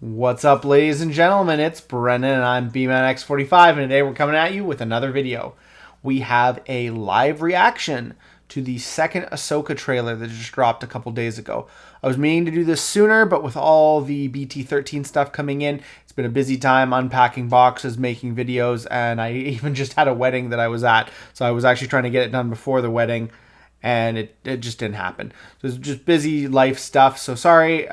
What's up, ladies and gentlemen? It's Brennan and I'm BManX45, and today we're coming at you with another video. We have a live reaction to the second Ahsoka trailer that just dropped a couple days ago. I was meaning to do this sooner, but with all the BT13 stuff coming in, it's been a busy time unpacking boxes, making videos, and I even just had a wedding that I was at. So I was actually trying to get it done before the wedding, and it just didn't happen. So it's just busy life stuff. So sorry.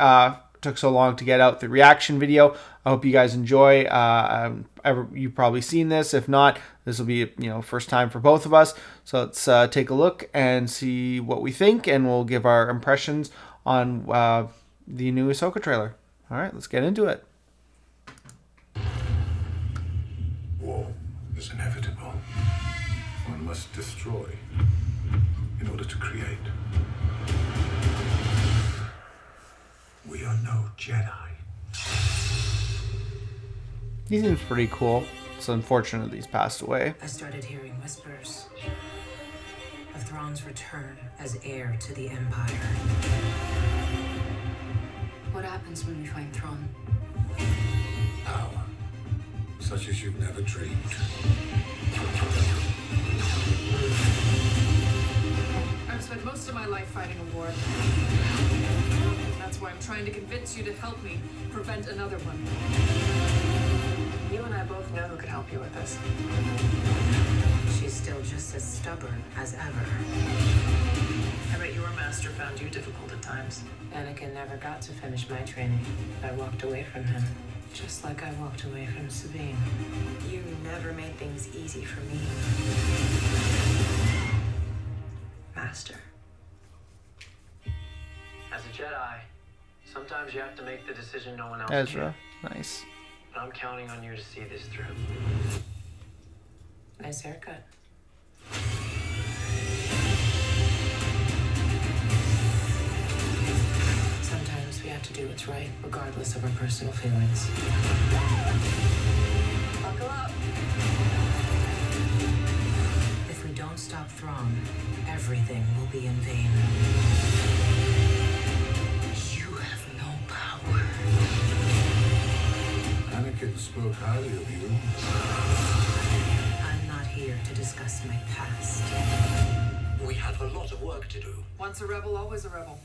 Took so long to get out the reaction video. I hope you guys enjoy. You've probably seen this. If not, this will be first time for both of us. So let's take a look and see what we think, and we'll give our impressions on the new Ahsoka trailer. All right, let's get into it. War is inevitable. One must destroy in order to create. We are no Jedi. He seems pretty cool. It's unfortunate that he's passed away. I started hearing whispers of Thrawn's return as heir to the Empire. What happens when we find Thrawn? Power, such as you've never dreamed. I've spent most of my life fighting a war. That's why I'm trying to convince you to help me prevent another one. You and I both know who could help you with this. She's still just as stubborn as ever. I bet your master found you difficult at times. Anakin never got to finish my training. I walked away from him, just like I walked away from Sabine. You never made things easy for me, Master. As a Jedi, sometimes you have to make the decision no one else Ezra, can. nice. But I'm counting on you to see this through. Nice haircut. Sometimes we have to do what's right, regardless of our personal feelings. Buckle up. If we don't stop Thrawn, everything will be in vain. You have no power. Anakin spoke highly of you. I'm not here to discuss my past. We have a lot of work to do. Once a rebel, always a rebel.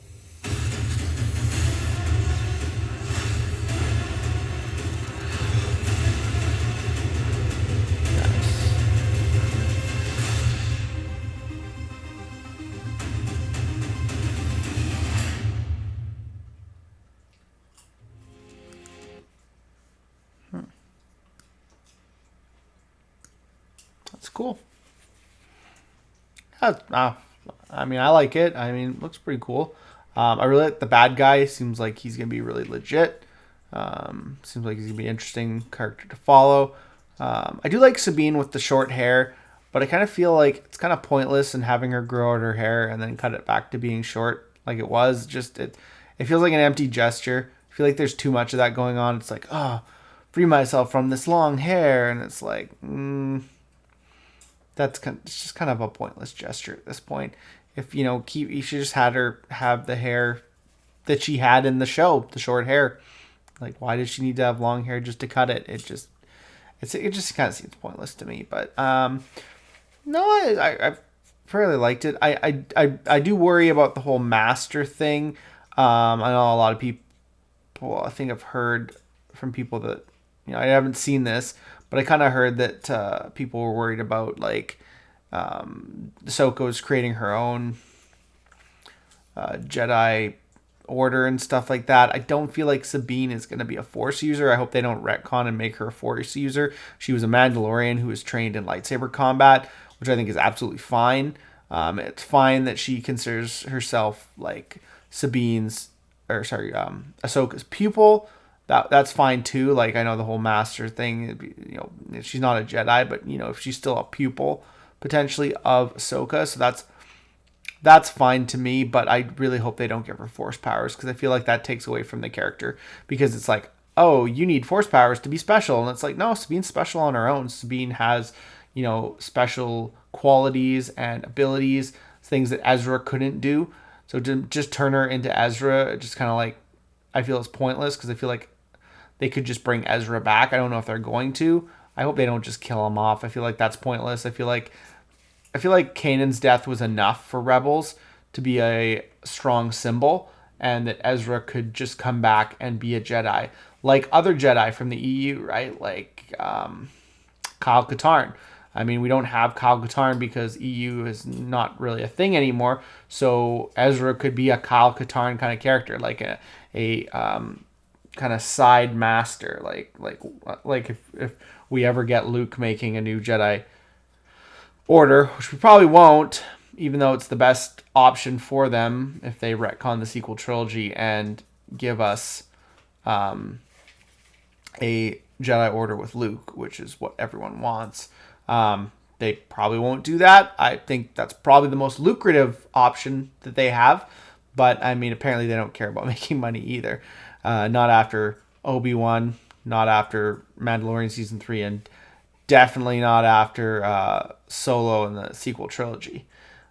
That's cool. I mean, I like it. I mean, it looks pretty cool. I really like the bad guy. Seems like he's going to be really legit. Seems like he's going to be an interesting character to follow. I do like Sabine with the short hair, but I kind of feel like it's kind of pointless in having her grow out her hair and then cut it back to being short like it was. Just it feels like an empty gesture. I feel like there's too much of that going on. It's like, oh, free myself from this long hair. And it's like, it's just kind of a pointless gesture at this point. If you should just had her have the hair that she had in the show, the short hair. Like, why does she need to have long hair just to cut it? It just kind of seems pointless to me. But no, I fairly liked it. I do worry about the whole master thing. I know a lot of people. I think I've heard from people that I haven't seen this, but I kind of heard that people were worried about like Ahsoka was creating her own Jedi order and stuff like that. I don't feel like Sabine is going to be a Force user. I hope they don't retcon and make her a Force user. She was a Mandalorian who was trained in lightsaber combat, which I think is absolutely fine. It's fine that she considers herself like Ahsoka's pupil. That's fine too. Like, I know the whole master thing, she's not a Jedi, but if she's still a pupil potentially of Ahsoka, so that's fine to me. But I really hope they don't give her Force powers, because I feel like that takes away from the character, because it's like, oh, you need Force powers to be special, and it's like, no, Sabine's special on her own. Sabine has special qualities and abilities, things that Ezra couldn't do. So to just turn her into Ezra, just kind of like, I feel it's pointless, because I feel like they could just bring Ezra back. I don't know if they're going to. I hope they don't just kill him off. I feel like that's pointless. I feel like Kanan's death was enough for Rebels to be a strong symbol, and that Ezra could just come back and be a Jedi, like other Jedi from the EU, right? Like Kyle Katarn. I mean, we don't have Kyle Katarn because EU is not really a thing anymore. So Ezra could be a Kyle Katarn kind of character, like a kind of side master, like if we ever get Luke making a new Jedi Order, which we probably won't, even though it's the best option for them if they retcon the sequel trilogy and give us a Jedi Order with Luke, which is what everyone wants. They probably won't do that. I think that's probably the most lucrative option that they have. But, I mean, apparently they don't care about making money either. Not after Obi-Wan, not after Mandalorian Season 3, and definitely not after Solo and the sequel trilogy.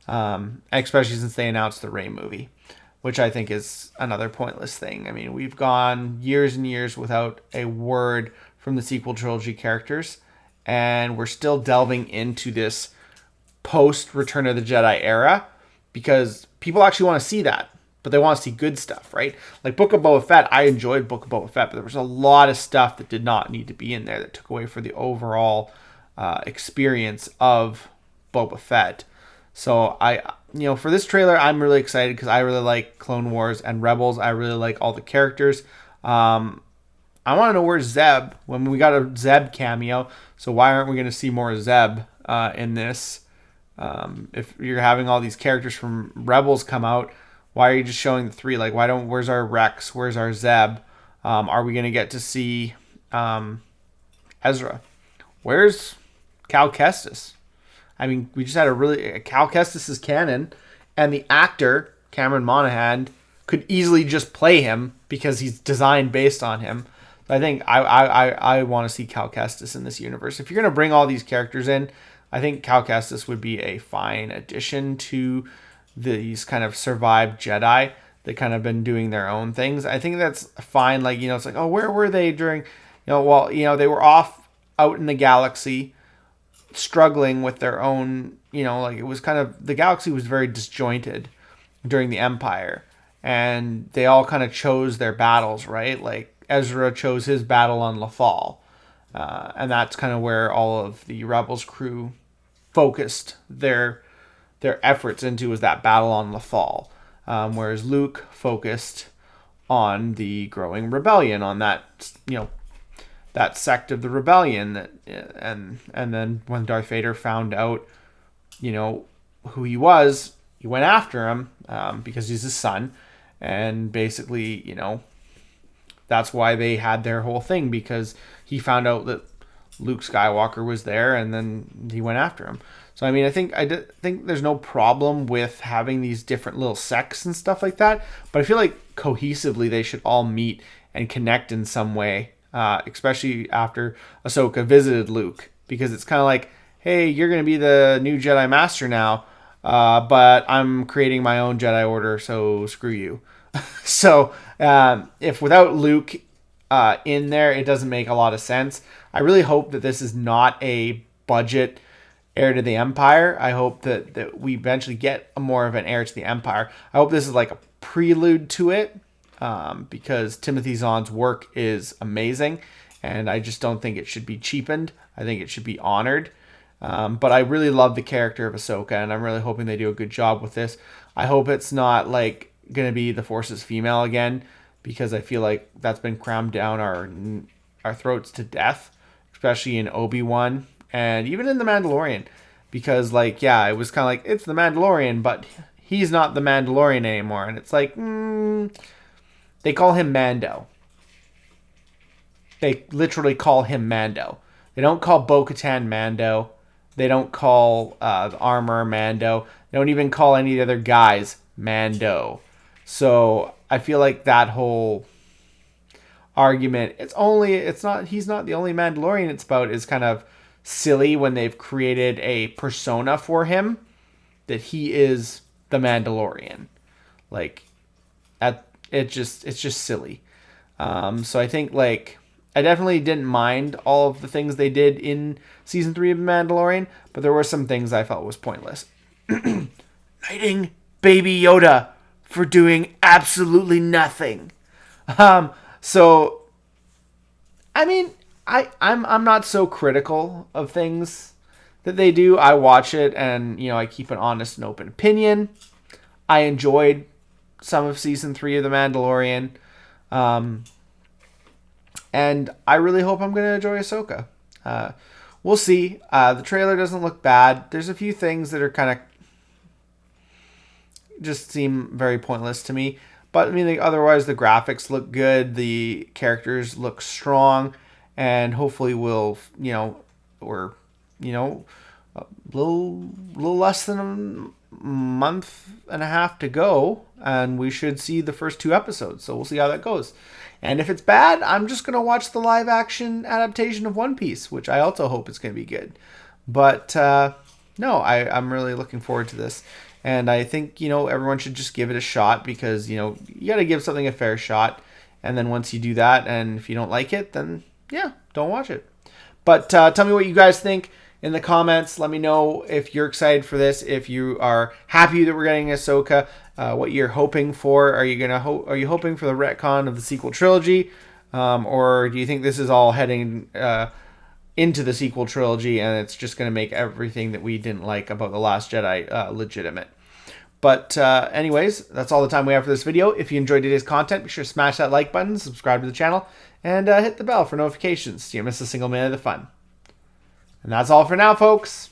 Especially since they announced the Rey movie, which I think is another pointless thing. I mean, we've gone years and years without a word from the sequel trilogy characters, and we're still delving into this post-Return of the Jedi era because people actually want to see that, but they want to see good stuff, right? Like Book of Boba Fett, I enjoyed Book of Boba Fett, but there was a lot of stuff that did not need to be in there that took away from the overall experience of Boba Fett. So for this trailer, I'm really excited because I really like Clone Wars and Rebels. I really like all the characters. I want to know where's Zeb when we got a Zeb cameo. So why aren't we going to see more Zeb in this? If you're having all these characters from Rebels come out, why are you just showing the 3? Like, where's our Rex? Where's our Zeb? Are we going to get to see Ezra? Where's Cal Kestis? I mean, we just had Cal Kestis is canon, and the actor, Cameron Monaghan, could easily just play him because he's designed based on him. I think I want to see Cal Kestis in this universe. If you're going to bring all these characters in, I think Cal Kestis would be a fine addition to these kind of survived Jedi that kind of been doing their own things. I think that's fine. Like, it's like, oh, where were they during, they were off out in the galaxy struggling with their own, like it was kind of, the galaxy was very disjointed during the Empire, and they all kind of chose their battles, right? Like Ezra chose his battle on Lothal, and that's kind of where all of the Rebels crew focused their efforts into, was that battle on Lothal, whereas Luke focused on the growing rebellion, on that that sect of the rebellion and then when Darth Vader found out who he was, he went after him because he's his son, and basically that's why they had their whole thing, because he found out that Luke Skywalker was there, and then he went after him. So I mean, I think there's no problem with having these different little sects and stuff like that, but I feel like cohesively they should all meet and connect in some way, especially after Ahsoka visited Luke, because it's kind of like, hey, you're going to be the new Jedi Master now, but I'm creating my own Jedi Order, so screw you. So if without Luke in there, it doesn't make a lot of sense. I really hope that this is not a budget heir to the Empire. I hope that we eventually get more of an heir to the Empire. I hope this is like a prelude to it, because Timothy Zahn's work is amazing, and I just don't think it should be cheapened. I think it should be honored. But I really love the character of Ahsoka, and I'm really hoping they do a good job with this. I hope it's not like going to be the Force's female again, because I feel like that's been crammed down our throats to death, especially in Obi-Wan and even in The Mandalorian, because like, yeah, it was kind of like, it's The Mandalorian, but he's not The Mandalorian anymore. And it's like, they call him Mando. They literally call him Mando. They don't call Bo-Katan Mando. They don't call the armor Mando. They don't even call any of the other guys Mando. So I feel like that whole argument, he's not the only Mandalorian it's about, is kind of silly when they've created a persona for him that he is the Mandalorian. Like, it's just silly. So I think like I definitely didn't mind all of the things they did in season 3 of Mandalorian, but there were some things I felt was pointless. Knighting Baby Yoda for doing absolutely nothing. So, I mean, I'm not so critical of things that they do. I watch it and, you know, I keep an honest and open opinion. I enjoyed some of season 3 of The Mandalorian. And I really hope I'm going to enjoy Ahsoka. We'll see. The trailer doesn't look bad. There's a few things that are kind of just seem very pointless to me. But I mean, otherwise the graphics look good. The characters look strong. And hopefully we're a little less than a month and a half to go, and we should see the first 2 episodes. So we'll see how that goes. And if it's bad, I'm just going to watch the live action adaptation of One Piece, which I also hope is going to be good. But no, I'm really looking forward to this. And I think, you know, everyone should just give it a shot, because, you know, you got to give something a fair shot. And then once you do that, and if you don't like it, then yeah, don't watch it. But tell me what you guys think in the comments. Let me know if you're excited for this, if you are happy that we're getting Ahsoka, what you're hoping for. Are you hoping for the retcon of the sequel trilogy, or do you think this is all heading into the sequel trilogy and it's just going to make everything that we didn't like about The Last Jedi legitimate? But anyways, that's all the time we have for this video. If you enjoyed today's content, be sure to smash that like button, subscribe to the channel, and hit the bell for notifications so you don't miss a single minute of the fun. And that's all for now, folks.